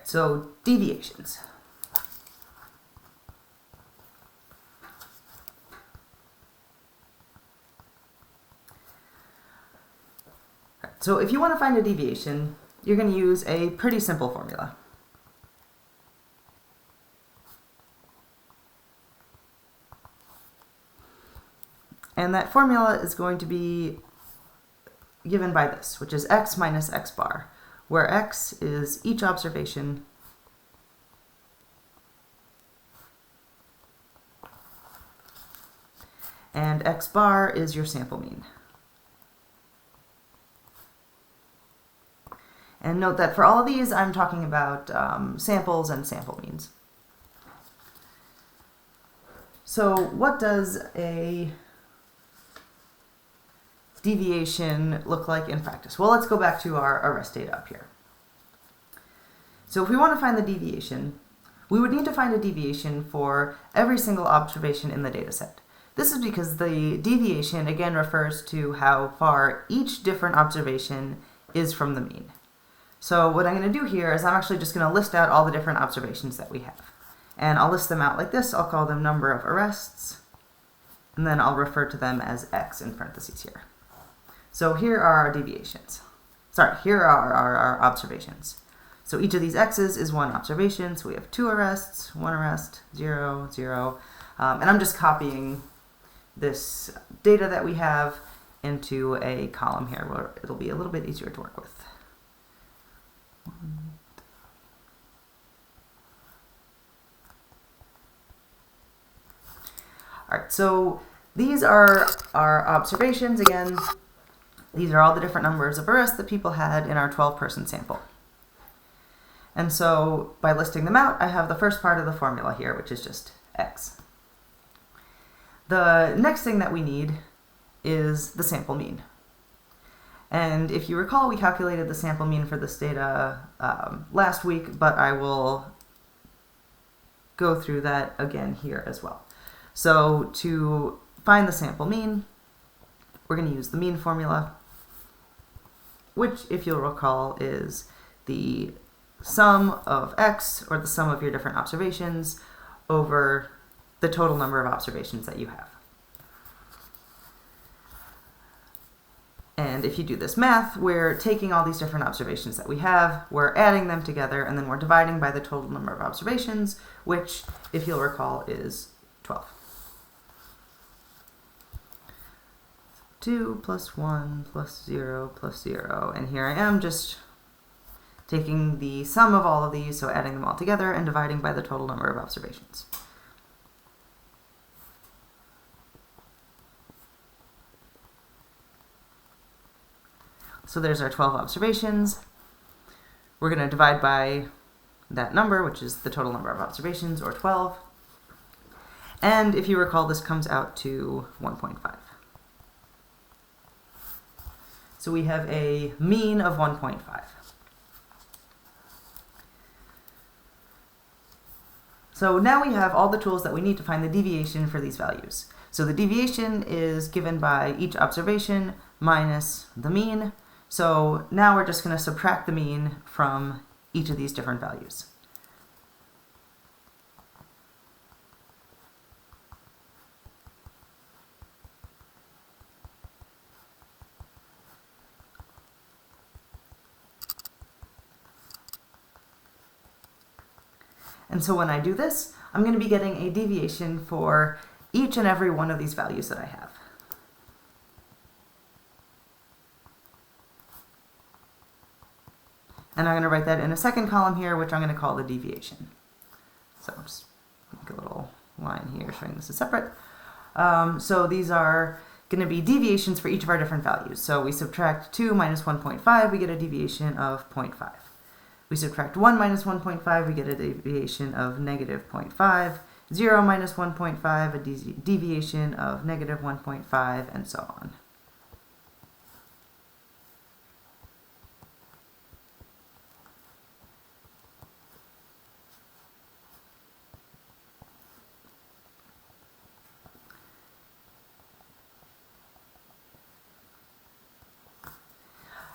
so deviations. So if you want to find a deviation, you're going to use a pretty simple formula. And that formula is going to be given by this, which is x minus x bar, where x is each observation and x bar is your sample mean. And note that for all of these, I'm talking about samples and sample means. So what does a deviation look like in practice? Well, let's go back to our arrest data up here. So if we want to find the deviation, we would need to find a deviation for every single observation in the data set. This is because the deviation, again, refers to how far each different observation is from the mean. So what I'm going to do here is I'm actually just going to list out all the different observations that we have. And I'll list them out like this. I'll call them number of arrests, and then I'll refer to them as x in parentheses here. So here are our deviations. Sorry, here are our observations. So each of these x's is one observation. So we have 2 arrests, 1 arrest, 0, 0. And I'm just copying this data that we have into a column here where it'll be a little bit easier to work with. All right, so these are our observations. Again, these are all the different numbers of arrests that people had in our 12-person sample. And so by listing them out, I have the first part of the formula here, which is just x. The next thing that we need is the sample mean. And if you recall, we calculated the sample mean for this data last week, but I will go through that again here as well. So to find the sample mean, we're going to use the mean formula, which, if you'll recall, is the sum of x, or the sum of your different observations, over the total number of observations that you have. And if you do this math, we're taking all these different observations that we have, we're adding them together, and then we're dividing by the total number of observations, which, if you'll recall, is 12. 2 plus 1 plus 0 plus 0. And here I am just taking the sum of all of these, so adding them all together and dividing by the total number of observations. So there's our 12 observations. We're going to divide by that number, which is the total number of observations, or 12. And if you recall, this comes out to 1.5. So we have a mean of 1.5. So now we have all the tools that we need to find the deviation for these values. So the deviation is given by each observation minus the mean. So now we're just going to subtract the mean from each of these different values. And so when I do this, I'm going to be getting a deviation for each and every one of these values that I have. And I'm going to write that in a second column here, which I'm going to call the deviation. So I'll just make a little line here showing this is separate. So these are going to be deviations for each of our different values. So we subtract 2 minus 1.5, we get a deviation of 0.5. We subtract 1 minus 1.5, we get a deviation of negative 0.5. 0 minus 1.5, a deviation of negative 1.5, and so on.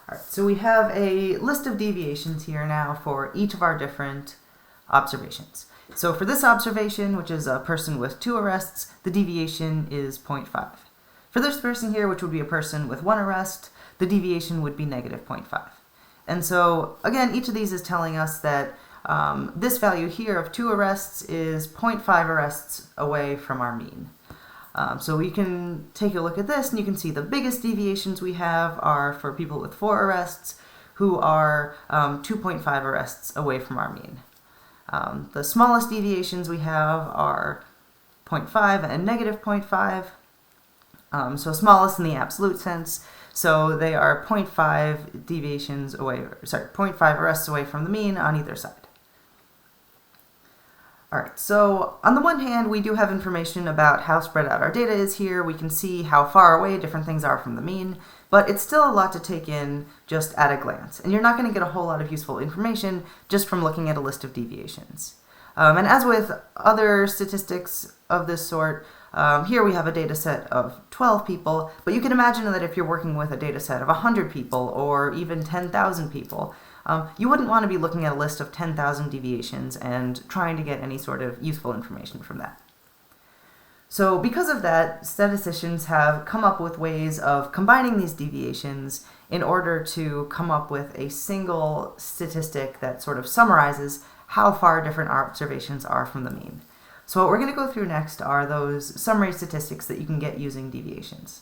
Alright, so we have a list of deviations here now for each of our different observations. So for this observation, which is a person with 2 arrests, the deviation is 0.5. For this person here, which would be a person with 1 arrest, the deviation would be negative 0.5. And so, again, each of these is telling us that this value here of 2 arrests is 0.5 arrests away from our mean. So we can take a look at this, and you can see the biggest deviations we have are for people with 4 arrests, who are 2.5 arrests away from our mean. The smallest deviations we have are 0.5 and negative 0.5. So smallest in the absolute sense. So they are 0.5 deviations away, 0.5 arrests away from the mean on either side. Alright, so on the one hand, we do have information about how spread out our data is here. We can see how far away different things are from the mean, but it's still a lot to take in just at a glance. And you're not going to get a whole lot of useful information just from looking at a list of deviations. And as with other statistics of this sort, here we have a data set of 12 people, but you can imagine that if you're working with a data set of 100 people or even 10,000 people, you wouldn't want to be looking at a list of 10,000 deviations and trying to get any sort of useful information from that. So because of that, statisticians have come up with ways of combining these deviations in order to come up with a single statistic that sort of summarizes how far different observations are from the mean. So what we're going to go through next are those summary statistics that you can get using deviations.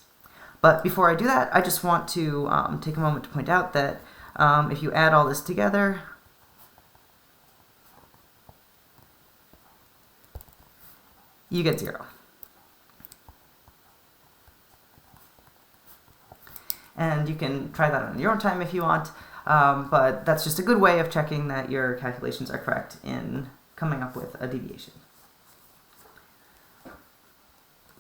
But before I do that, I just want to take a moment to point out that if you add all this together, you get 0. And you can try that on your own time if you want, but that's just a good way of checking that your calculations are correct in coming up with a deviation.